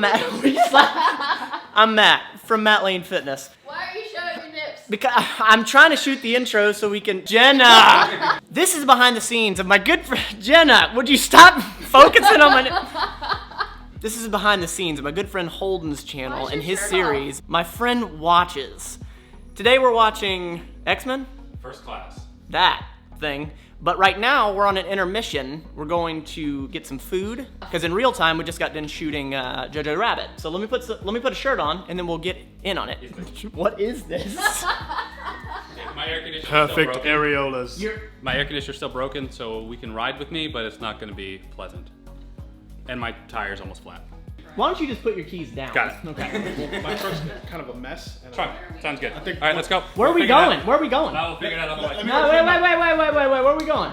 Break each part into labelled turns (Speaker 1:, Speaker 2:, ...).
Speaker 1: I'm Matt. I'm Matt from Matt Lane Fitness.
Speaker 2: Why are you showing your nips?
Speaker 1: Because I'm trying to shoot the intro so we can. Jenna! This is behind the scenes of my good friend. Jenna, would you stop focusing on my. This is behind the scenes of my good friend Holden's channel and his series, My Friend Watches. Today we're watching Xmen?
Speaker 3: First Class.
Speaker 1: That thing. But right now we're on an intermission. We're going to get some food because in real time we just got done shooting Jojo Rabbit. So let me put a shirt on and then we'll get in on it. What is this?
Speaker 3: My air conditioner's
Speaker 4: Perfect
Speaker 3: still broken.
Speaker 4: areolas.
Speaker 3: My air conditioner's still broken, so we can ride with me, but it's not going to be pleasant. And my tire's almost flat.
Speaker 1: Why don't you just put your keys down?
Speaker 3: Got it.
Speaker 1: Okay.
Speaker 4: My first kind of a mess. And
Speaker 3: Fine. Sounds good.
Speaker 4: I think-
Speaker 3: All right, let's go.
Speaker 1: Where are we going? Where are we going?
Speaker 3: No, we'll figure it out on the way.
Speaker 1: No, wait. Where are we going?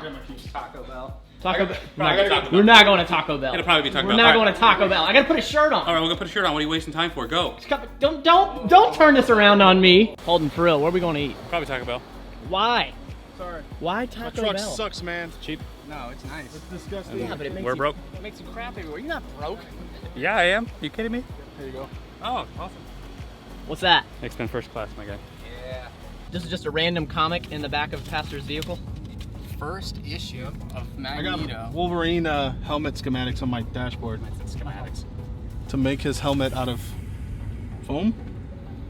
Speaker 4: Taco Bell.
Speaker 1: Taco Bell.
Speaker 3: Probably Taco Bell.
Speaker 1: We're not going to Taco Bell.
Speaker 3: It'll probably be Taco
Speaker 1: We're
Speaker 3: Bell.
Speaker 1: not
Speaker 3: All
Speaker 1: going
Speaker 3: right.
Speaker 1: to Taco Bell. I gotta put a shirt on.
Speaker 3: All right, we're gonna put a shirt on. What are you wasting time for? Go.
Speaker 1: Don't turn this around on me. Holden, for real, where are we going to eat?
Speaker 3: Probably Taco Bell.
Speaker 1: Why?
Speaker 4: Sorry.
Speaker 1: Why
Speaker 4: My
Speaker 1: Taco
Speaker 4: truck
Speaker 1: Bell?
Speaker 4: sucks, man.
Speaker 3: Cheap.
Speaker 4: No, it's nice. It's disgusting.
Speaker 1: Yeah, but it makes
Speaker 3: We're broke.
Speaker 1: It makes you crap everywhere. You're not broke.
Speaker 3: Yeah, I am. You kidding me?
Speaker 4: Here you go.
Speaker 3: Oh, awesome.
Speaker 1: What's that?
Speaker 3: Xmen First Class, my guy.
Speaker 4: Yeah.
Speaker 1: This is just a random comic in the back of Pastor's vehicle.
Speaker 5: First issue of
Speaker 4: I got
Speaker 5: Magneto.
Speaker 4: Wolverine helmet schematics on my dashboard.
Speaker 5: Schematics.
Speaker 4: To make his helmet out of foam?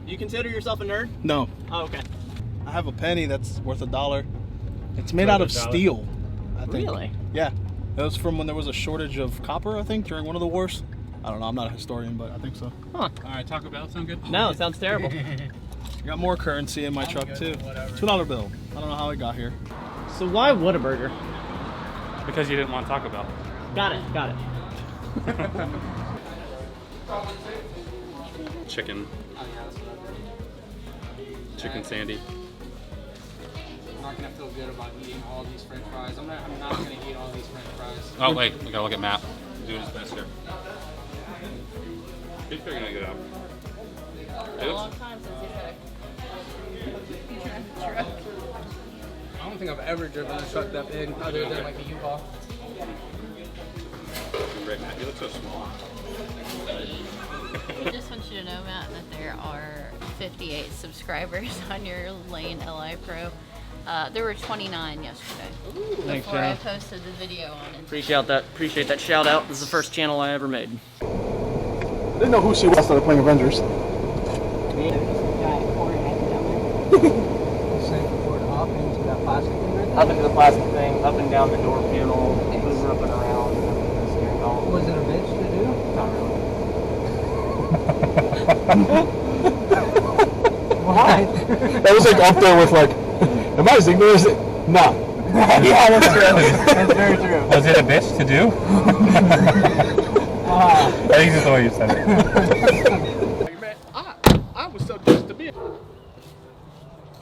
Speaker 1: You consider yourself a nerd?
Speaker 4: No.
Speaker 1: Oh, okay.
Speaker 4: I have a penny that's worth $1. It's made out of steel, I think.
Speaker 1: Really?
Speaker 4: Yeah. That was from when there was a shortage of copper, I think, during one of the wars. I don't know, I'm not a historian, but I think so.
Speaker 1: Huh.
Speaker 3: All right, Taco Bell sound good?
Speaker 1: No, it sounds terrible.
Speaker 4: I got more currency in my truck, too. $2 bill. I don't know how it got here.
Speaker 1: So why Whataburger?
Speaker 3: Because you didn't want Taco Bell.
Speaker 1: Got it.
Speaker 3: Chicken. Chicken Sandy.
Speaker 5: I'm not gonna feel good about eating all these French fries. I'm not gonna eat all these French fries.
Speaker 3: Oh, wait. We gotta look at Matt. He's doing his best here. He's figuring it out.
Speaker 2: A long time since he's had a truck.
Speaker 5: I don't think I've ever driven a truck that big other than like a U-Haul.
Speaker 3: Great, Matt. You look so small.
Speaker 2: I just want you to know, Matt, that there are 58 subscribers on your Lane LI Pro. There were 29 yesterday.
Speaker 1: Thanks,
Speaker 2: Before I
Speaker 1: Jenna.
Speaker 2: posted the video on it.
Speaker 1: Appreciate that shout out. This is the first channel I ever made.
Speaker 4: I didn't know who she was started playing Avengers.
Speaker 1: Up into the plastic thing, up and down the door panel, mover up and around, and up into the steering column.
Speaker 5: Was it a bitch to do?
Speaker 1: Not really.
Speaker 5: Why?
Speaker 4: That was like up there with like, am I as ignorant as it? Nah.
Speaker 1: Yeah, that's true. That's very true.
Speaker 3: Was it a bitch to do? I think that's the way you said it.
Speaker 4: I was so just to be.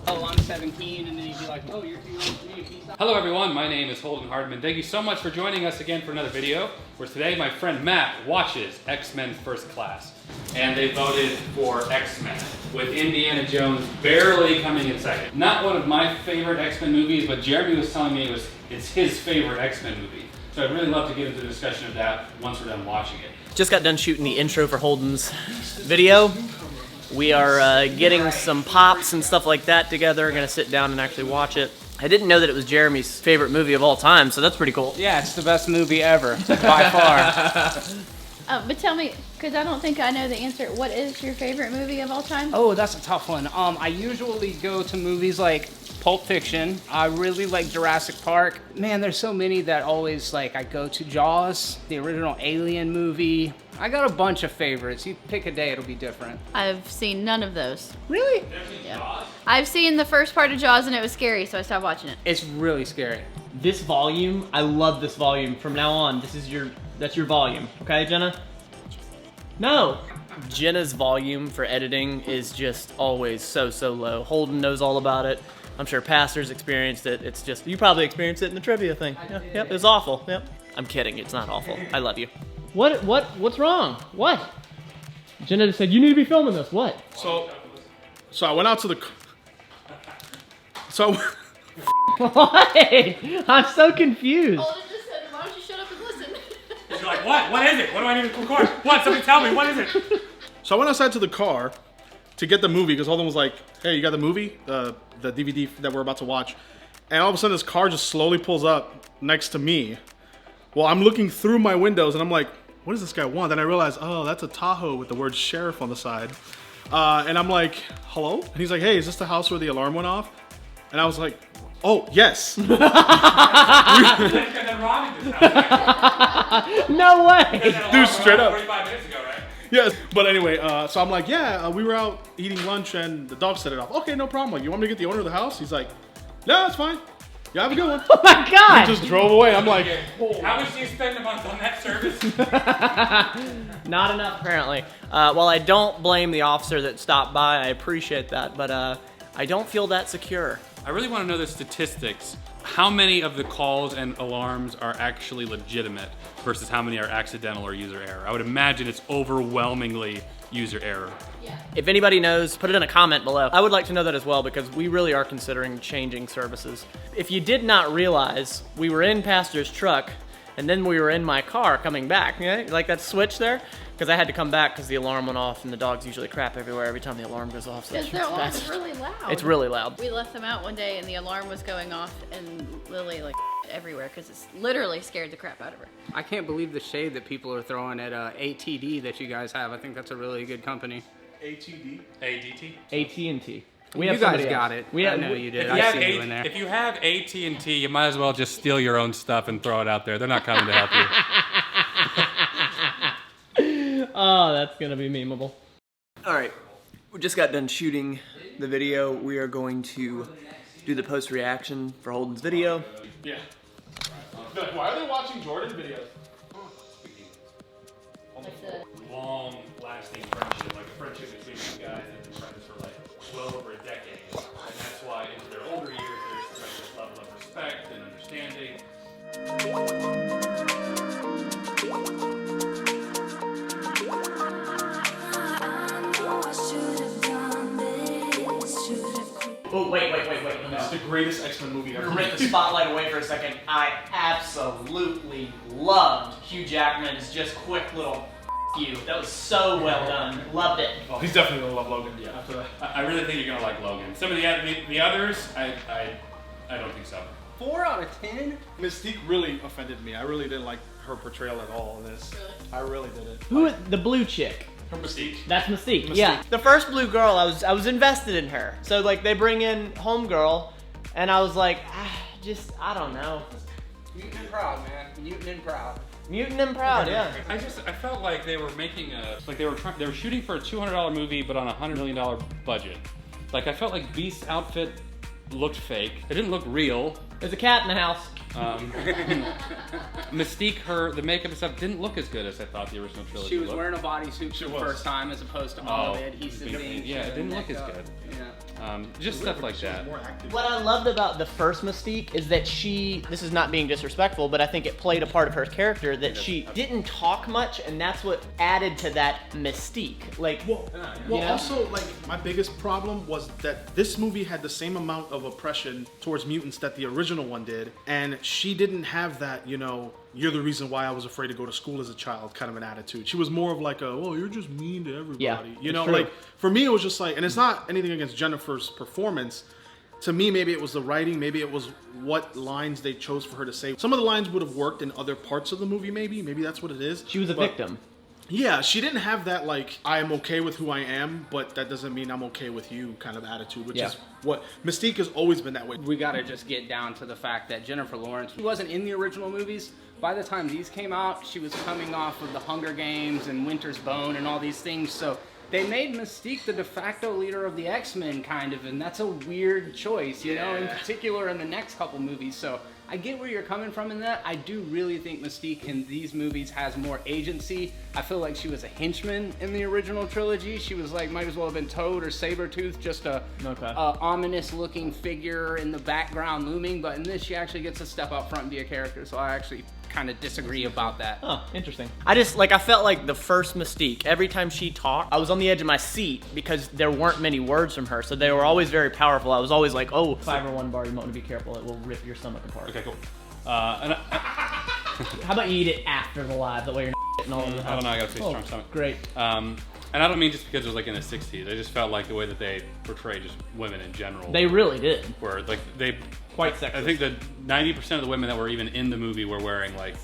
Speaker 1: Oh, I'm 17, and then you'd be like, oh, you're too young for me. Peace out.
Speaker 3: Hello everyone, my name is Holden Hardman. Thank you so much for joining us again for another video, where today my friend Matt watches Xmen First Class. And they voted for Xmen, with Indiana Jones barely coming in second. Not one of my favorite X-Men movies, but Jeremy was telling me it's his favorite X-Men movie. So I'd really love to get into the discussion of that once we're done watching it.
Speaker 1: Just got done shooting the intro for Holden's video. We are getting some pops and stuff like that together. Gonna sit down and actually watch it. I didn't know that it was Jeremy's favorite movie of all time, so that's pretty cool.
Speaker 5: Yeah, it's the best movie ever, by far.
Speaker 2: But tell me, because I don't think I know the answer. What is your favorite movie of all time?
Speaker 5: Oh, that's a tough one. I usually go to movies like Pulp Fiction. I really like Jurassic Park. Man, there's so many that always like. I go to Jaws, the original Alien movie. I got a bunch of favorites. You pick a day, it'll be different.
Speaker 2: I've seen none of those.
Speaker 5: Really?
Speaker 2: Yeah. I've seen the first part of Jaws and it was scary, so I stopped watching it.
Speaker 5: It's really scary.
Speaker 1: This volume, I love this volume. From now on, that's your volume. Okay, Jenna? No. Jenna's volume for editing is just always so low. Holden knows all about it. I'm sure Pastor's experienced it. It's just, you probably experienced it in the trivia thing. Yep, it's awful. Yep. I'm kidding, it's not awful. I love you. What's wrong? What? Jenna just said, you need to be filming this. What?
Speaker 4: So I went out to the. So.
Speaker 1: What? I'm so confused.
Speaker 2: Holden just said, why don't you shut up and listen?
Speaker 3: You're like, what? What is it? What do I need to record? What? Somebody tell me. What is it?
Speaker 4: So I went outside to the car to get the movie because Holden was like, hey, you got the movie? The DVD that we're about to watch. And all of a sudden this car just slowly pulls up next to me. Well, I'm looking through my windows and I'm like, what does this guy want? Then I realized, oh, that's a Tahoe with the word sheriff on the side. And I'm like, hello? And he's like, hey, is this the house where the alarm went off? And I was like, oh, yes.
Speaker 3: And then robbing this house.
Speaker 1: No way.
Speaker 4: Dude, straight up.
Speaker 3: 45 minutes ago, right?
Speaker 4: Yes, but anyway, so I'm like, yeah, we were out eating lunch and the dog set it off. Okay, no problem. Like, you want me to get the owner of the house? He's like, no, it's fine. Yeah, have a good one.
Speaker 1: Oh my God.
Speaker 4: He just drove away. I'm like,
Speaker 3: How much do you spend a month on that service?
Speaker 1: Not enough, apparently. While I don't blame the officer that stopped by, I appreciate that, but I don't feel that secure.
Speaker 3: I really want to know the statistics. How many of the calls and alarms are actually legitimate versus how many are accidental or user error? I would imagine it's overwhelmingly user error.
Speaker 1: If anybody knows, put it in a comment below. I would like to know that as well because we really are considering changing services. If you did not realize, we were in Pastor's truck and then we were in my car coming back. You know, like that switch there? Because I had to come back because the alarm went off and the dogs usually crap everywhere every time the alarm goes off. So
Speaker 2: Because their alarm's really loud.
Speaker 1: It's really loud.
Speaker 2: We left them out one day and the alarm was going off and Lily like everywhere because it's literally scared the crap out of her.
Speaker 5: I can't believe the shade that people are throwing at ATD that you guys have. I think that's a really good company.
Speaker 4: ATD?
Speaker 3: ADT?
Speaker 1: AT&T.
Speaker 5: You guys got it. I know you did. I see you in there.
Speaker 3: If you have AT&T, you might as well just steal your own stuff and throw it out there. They're not coming to help you.
Speaker 1: Oh, that's gonna be memeable. All right, we just got done shooting the video. We are going to do the post reaction for Holden's video.
Speaker 4: Yeah. Why are they watching Jordan videos?
Speaker 3: Long-lasting friendship, like a friendship between two guys that have been friends for like well over a decade. And that's why into their older years, there's this level of respect and understanding.
Speaker 1: Oh, wait.
Speaker 4: It's the greatest X-Men movie ever.
Speaker 1: Rip the spotlight away for a second. I absolutely loved Hugh Jackman's just quick little you. That was so well done. Loved it.
Speaker 4: Oh, he's definitely gonna love Logan. Yeah. After that.
Speaker 3: I really think you're gonna like Logan. Some of the others, I don't think so.
Speaker 5: 4 out of 10?
Speaker 4: Mystique really offended me. I really didn't like her portrayal at all in this.
Speaker 2: Really?
Speaker 4: I really didn't.
Speaker 1: Who? The blue chick.
Speaker 4: Her Mystique.
Speaker 1: That's Mystique. Yeah. The first blue girl, I was invested in her. So like they bring in Homegirl, and I was like, I don't know.
Speaker 5: Mutant and proud, man. Mutant and proud.
Speaker 1: Mutant and proud, yeah.
Speaker 3: I felt like they were making they were shooting for a $200 movie, but on a $100 million budget. Like I felt like Beast's outfit looked fake. It didn't look real.
Speaker 1: There's a cat in the house.
Speaker 3: Mystique, the makeup and stuff didn't look as good as I thought the original trilogy
Speaker 5: She was
Speaker 3: looked.
Speaker 5: wearing a bodysuit for the first time as opposed to all the adhesive things.
Speaker 3: Yeah, it didn't look as good.
Speaker 5: Yeah.
Speaker 3: Just stuff like that.
Speaker 1: What I loved about the first Mystique is that this is not being disrespectful, but I think it played a part of her character that she didn't talk much, and that's what added to that mystique. Like,
Speaker 4: Well, also, like, my biggest problem was that this movie had the same amount of oppression towards mutants that the original one did, and she didn't have that, you know, you're the reason why I was afraid to go to school as a child kind of an attitude. She was more of like you're just mean to everybody.
Speaker 1: Yeah,
Speaker 4: you know,
Speaker 1: true.
Speaker 4: like, for me, it was just like, and it's not anything against Jennifer's performance. To me, maybe it was the writing, maybe it was what lines they chose for her to say. Some of the lines would have worked in other parts of the movie, maybe that's what it is.
Speaker 1: she was a victim.
Speaker 4: Yeah, she didn't have that, like, I am okay with who I am, but that doesn't mean I'm okay with you kind of attitude, which is what Mystique has always been that way.
Speaker 5: We gotta just get down to the fact that Jennifer Lawrence, she wasn't in the original movies. By the time these came out, she was coming off of the Hunger Games and Winter's Bone and all these things, so they made Mystique the de facto leader of the X-Men, kind of, and that's a weird choice, you know, in particular in the next couple movies, so I get where you're coming from in that. I do really think Mystique in these movies has more agency. I feel like she was a henchman in the original trilogy. She was like, might as well have been Toad or Sabretooth, just a ominous looking figure in the background looming, but in this she actually gets to step up front and be a character, so I actually kind of disagree about that.
Speaker 1: Oh, interesting. I felt like the first Mystique, every time she talked, I was on the edge of my seat because there weren't many words from her, so they were always very powerful. I was always like, oh, 5 or 1 bar, you want to be careful, it will rip your stomach apart.
Speaker 3: Okay, cool.
Speaker 1: How about you eat it after the live? That way you're not getting all of the
Speaker 3: I don't know. I got a pretty strong stomach.
Speaker 1: Great.
Speaker 3: And I don't mean just because it was like in the 60s. I just felt like the way that they portray just women in general.
Speaker 1: They really did.
Speaker 3: were like they
Speaker 1: Quite sexist.
Speaker 3: I think that 90% of the women that were even in the movie were wearing like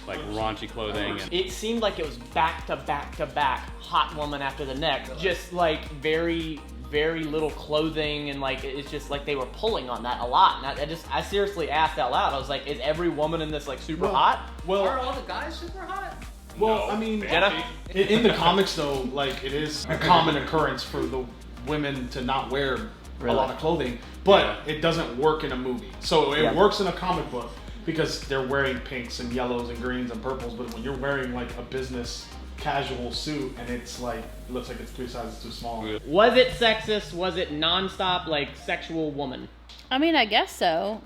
Speaker 3: like raunchy clothing. And
Speaker 1: It seemed like it was back to back to back, hot woman after the next. Just like very, very little clothing, and like it's just like they were pulling on that a lot. And I seriously asked out loud. I was like, is every woman in this like super hot?
Speaker 5: Are all the guys super hot?
Speaker 4: Well,
Speaker 3: No,
Speaker 4: I mean,
Speaker 1: Jenna?
Speaker 4: in the comics though, like it is a common occurrence for the women to not wear a lot of clothing, but it doesn't work in a movie. So it works in a comic book because they're wearing pinks and yellows and greens and purples. But when you're wearing like a business casual suit and it's like it looks like it's 3 sizes too small.
Speaker 1: Was it sexist? Was it nonstop like sexual woman?
Speaker 2: I mean, I guess so.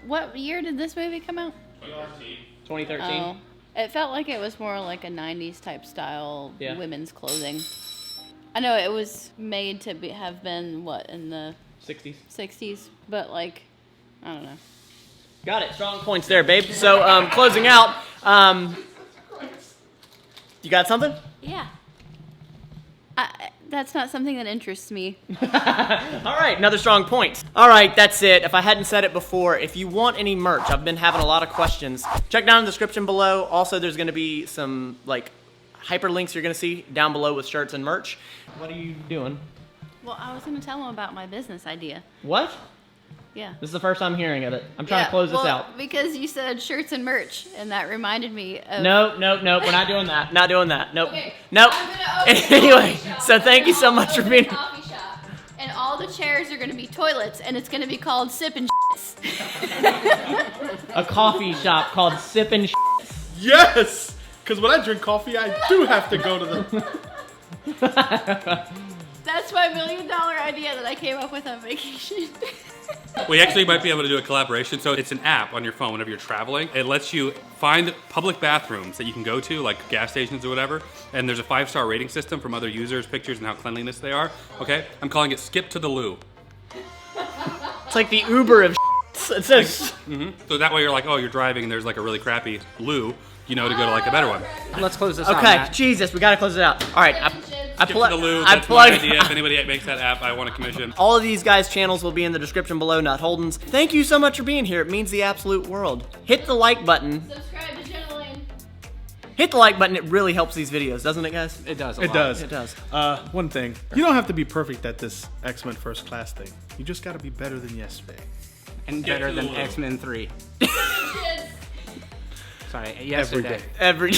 Speaker 2: What year did this movie come out?
Speaker 1: 2013.
Speaker 2: Oh, it felt like it was more like a 90s type style
Speaker 1: Yeah.
Speaker 2: women's clothing. I know it was made to have been, what, in the
Speaker 1: 60s.
Speaker 2: 60s, but like, I don't know.
Speaker 1: Got it. Strong points there, babe. So closing out. You got something?
Speaker 2: Yeah. That's not something that interests me.
Speaker 1: All right, another strong point. All right, that's it. If I hadn't said it before, if you want any merch, I've been having a lot of questions. Check down in the description below. Also, there's going to be some like hyperlinks you're going to see down below with shirts and merch. What are you doing?
Speaker 2: Well, I was going to tell them about my business idea.
Speaker 1: What?
Speaker 2: Yeah.
Speaker 1: This is the first time hearing of it. I'm trying to close this out.
Speaker 2: Because you said shirts and merch, and that reminded me of...
Speaker 1: No, we're not doing that. Not doing that. Nope.
Speaker 2: Okay,
Speaker 1: Nope.
Speaker 2: I'm gonna open
Speaker 1: Anyway,
Speaker 2: a coffee shop,
Speaker 1: so thank you
Speaker 2: and
Speaker 1: so
Speaker 2: all
Speaker 1: much
Speaker 2: the
Speaker 1: for being.
Speaker 2: coffee shop, and all the chairs are gonna be toilets, and it's gonna be called Sippin'
Speaker 1: A coffee shop called Sippin'
Speaker 4: Yes, because when I drink coffee, I do have to go to the.
Speaker 2: That's my $1 million idea that I came up with on vacation.
Speaker 3: We actually might be able to do a collaboration. So it's an app on your phone whenever you're traveling. It lets you find public bathrooms that you can go to, like gas stations or whatever. And there's a 5-star rating system from other users' pictures and how cleanliness they are. Okay, I'm calling it Skip to the Loo.
Speaker 1: It's like the Uber of It says.
Speaker 3: So that way you're like, oh, you're driving and there's like a really crappy loo, you know, to go to like a better one.
Speaker 5: Let's close this out,
Speaker 1: Okay,
Speaker 5: Matt.
Speaker 1: Jesus, we gotta close it out. All right, I
Speaker 3: Skip to the Loo.
Speaker 1: I
Speaker 3: That's my
Speaker 1: plugged.
Speaker 3: idea. If anybody makes that app, I want a commission.
Speaker 1: All of these guys' channels will be in the description below, not Holden's. Thank you so much for being here. It means the absolute world. Hit the like button.
Speaker 2: Subscribe to Jenna Lane.
Speaker 1: Hit the like button. It really helps these videos, doesn't it, guys?
Speaker 5: It does. A
Speaker 4: It
Speaker 5: lot.
Speaker 4: does.
Speaker 1: It does.
Speaker 4: One thing. You don't have to be perfect at this X-Men First Class thing. You just got to be better than yesterday.
Speaker 5: And
Speaker 3: Skip
Speaker 5: better
Speaker 3: to the
Speaker 5: than
Speaker 3: Loo.
Speaker 5: X-Men 3.
Speaker 2: Yes.
Speaker 5: Sorry, yesterday.
Speaker 4: day.
Speaker 1: Every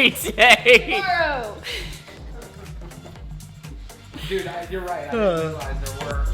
Speaker 1: day.
Speaker 2: Tomorrow.
Speaker 5: Dude, you're right. I didn't realize there were.